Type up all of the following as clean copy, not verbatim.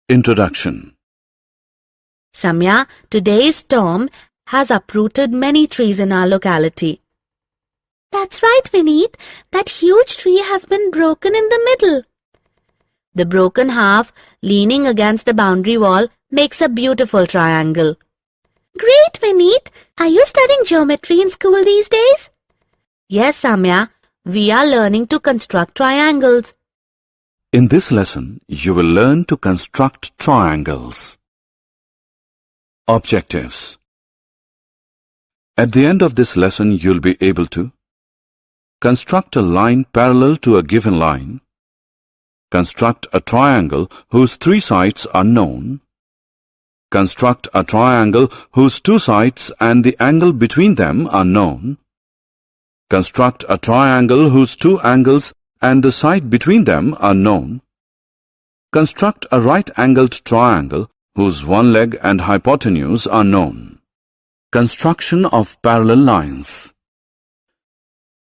Introduction. Samya, today's storm has uprooted many trees in our locality. That's right, Vineet. That huge tree has been broken in the middle. The broken half, leaning against the boundary wall, makes a beautiful triangle. Great, Vineet. Are you studying geometry in school these days? Yes, Samya. We are learning to construct triangles. In this lesson, you will learn to construct triangles. Objectives. At the end of this lesson, you'll be able to construct a line parallel to a given line, construct a triangle whose three sides are known, construct a triangle whose two sides and the angle between them are known, construct a triangle whose two angles and the side between them are known, construct a right-angled triangle whose one leg and hypotenuse are known. Construction of parallel lines.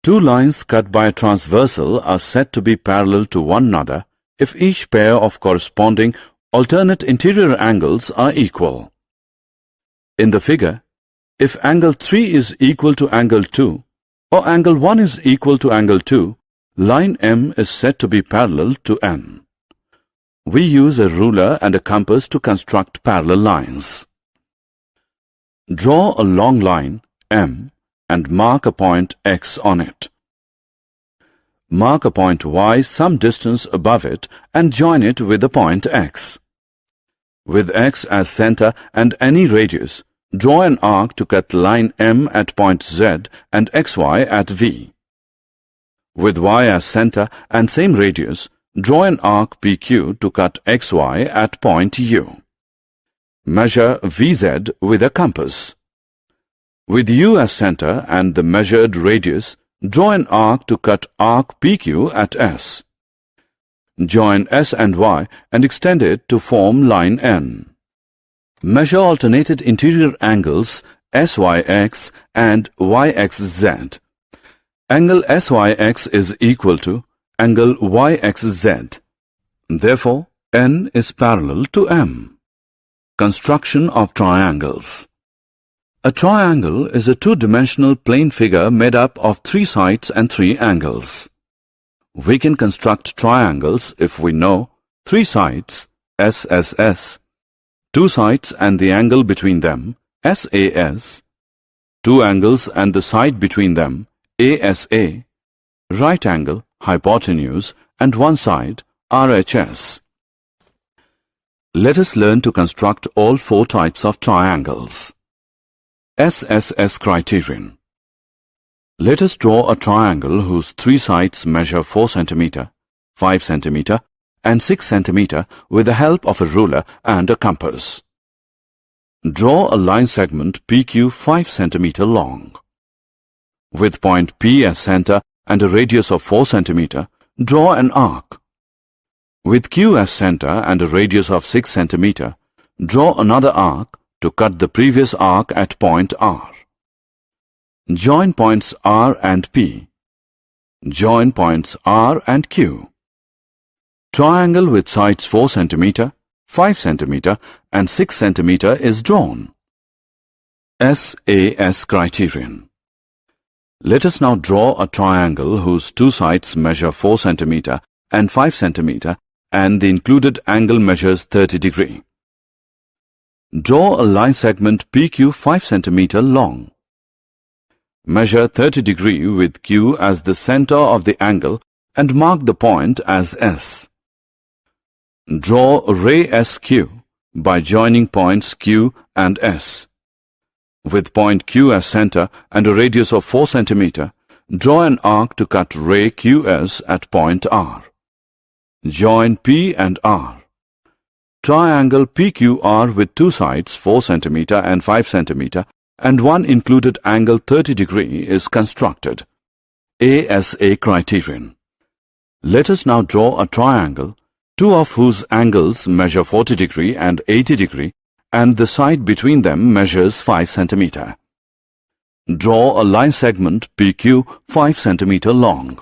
Two lines cut by a transversal are said to be parallel to one another if each pair of corresponding alternate interior angles are equal. In the figure, if angle 3 is equal to angle 2 or angle 1 is equal to angle 2, line M is said to be parallel to N. We use a ruler and a compass to construct parallel lines. Draw a long line, M, and mark a point X on it. Mark a point Y some distance above it and join it with the point X. With X as center and any radius, draw an arc to cut line M at point Z and XY at V. With Y as center and same radius, draw an arc PQ to cut XY at point U. Measure VZ with a compass. With U as center and the measured radius, draw an arc to cut arc PQ at S. Join S and Y and extend it to form line N. Measure alternated interior angles SYX and YXZ. Angle SYX is equal to angle YXZ. Therefore, N is parallel to M. Construction of triangles. A triangle is a two-dimensional plane figure made up of three sides and three angles. We can construct triangles if we know three sides, SSS, two sides and the angle between them, SAS, two angles and the side between them, ASA, right angle, hypotenuse, and one side, RHS. Let us learn to construct all four types of triangles. SSS criterion. Let us draw a triangle whose three sides measure 4 cm, 5 cm, and 6 cm with the help of a ruler and a compass. Draw a line segment PQ 5 cm long. With point P as center and a radius of 4 cm, draw an arc. With Q as center and a radius of 6 cm, draw another arc to cut the previous arc at point R. Join points R and P. Join points R and Q. Triangle with sides 4 cm, 5 cm, and 6 cm is drawn. SAS criterion. Let us now draw a triangle whose two sides measure 4 cm and 5 cm and the included angle measures 30 degrees. Draw a line segment PQ 5 cm long. Measure 30 degrees with Q as the center of the angle and mark the point as S. Draw ray SQ by joining points Q and S. With point Q as center and a radius of 4 cm, draw an arc to cut ray QS at point R. Join P and R. Triangle PQR with two sides 4 cm and 5 cm and one included angle 30 degrees is constructed. ASA criterion. Let us now draw a triangle, two of whose angles measure 40 degrees and 80 degrees and the side between them measures 5 cm. Draw a line segment PQ 5 cm long.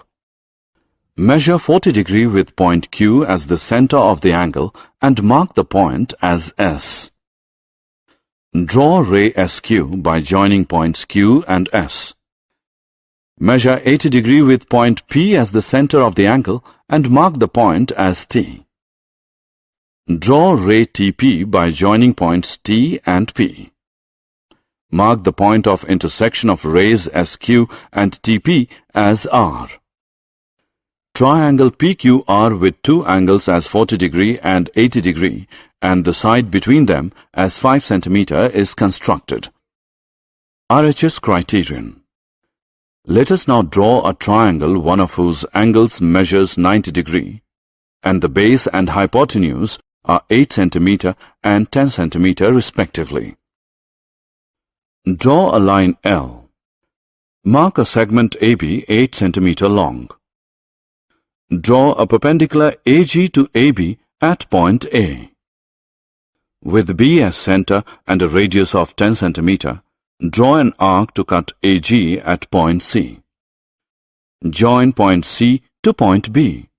Measure 40 degree with point Q as the center of the angle and mark the point as S. Draw ray SQ by joining points Q and S. Measure 80 degree with point P as the center of the angle and mark the point as T. Draw ray TP by joining points T and P. Mark the point of intersection of rays SQ and TP as R. Triangle PQR with two angles as 40 degree and 80 degree and the side between them as 5 cm is constructed. RHS criterion. Let us now draw a triangle one of whose angles measures 90 degree and the base and hypotenuse are 8 cm and 10 cm respectively. Draw a line L. Mark a segment AB 8 cm long. Draw a perpendicular AG to AB at point A. With B as center and a radius of 10 cm, draw an arc to cut AG at point C. Join point C to point B.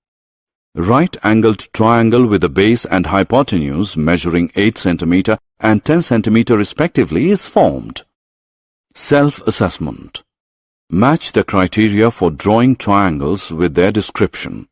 Right-angled triangle with a base and hypotenuse measuring 8 cm and 10 cm respectively is formed. Self-assessment. Match the criteria for drawing triangles with their description.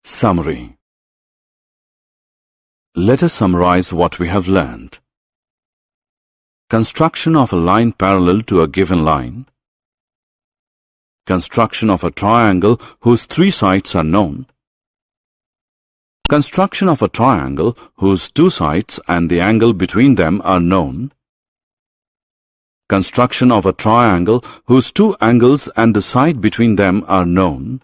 Summary. Let us summarize what we have learned. Construction of a line parallel to a given line. Construction of a triangle whose three sides are known. Construction of a triangle whose two sides and the angle between them are known. Construction of a triangle whose two angles and the side between them are known.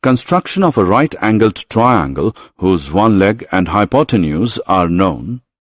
Construction of a right-angled triangle whose one leg and hypotenuse are known.